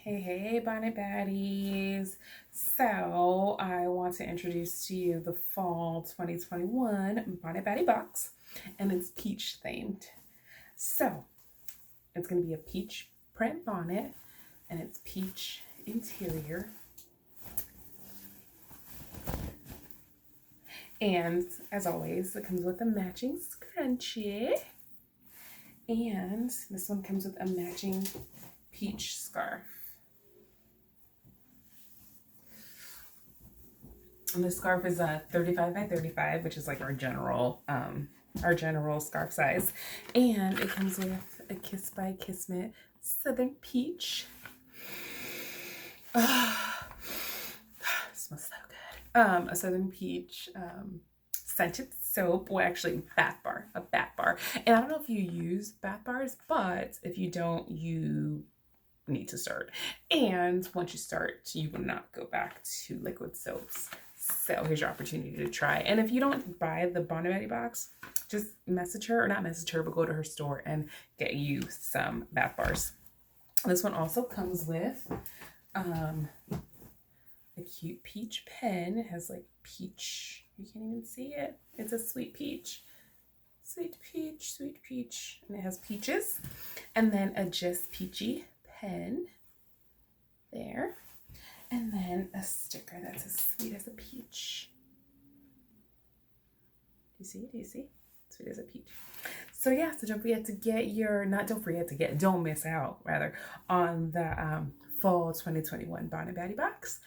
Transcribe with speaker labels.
Speaker 1: Hey, Bonnet Baddies. So I want to introduce to you the Fall 2021 Bonnet Baddie box, and it's peach themed. So it's going to be a peach print bonnet, and it's peach interior. And as always, it comes with a matching scrunchie. And this one comes with a matching peach scarf. And the scarf is a 35 by 35, which is like our general scarf size. And it comes with a KissByKissmet Southern Peach. It smells so good. A Southern Peach scented soap, well actually a bath bar. And I don't know if you use bath bars, but if you don't, you need to start. And once you start, you will not go back to liquid soaps. So here's your opportunity to try. And if you don't buy the Bonnet Baddie box, just message her, or not message her, but go to her store and get you some bath bars. This one also comes with a cute peach pen. It has like peach, you can't even see it. It's a sweet peach. Sweet peach, sweet peach. And it has peaches. And then a Just Peachy pen there. And then a sticker that's as sweet as a peach. Do you see it? Do you see? Sweet as a peach. So yeah, so don't forget to get your, don't miss out rather on the Fall 2021 Bonnet Baddie box.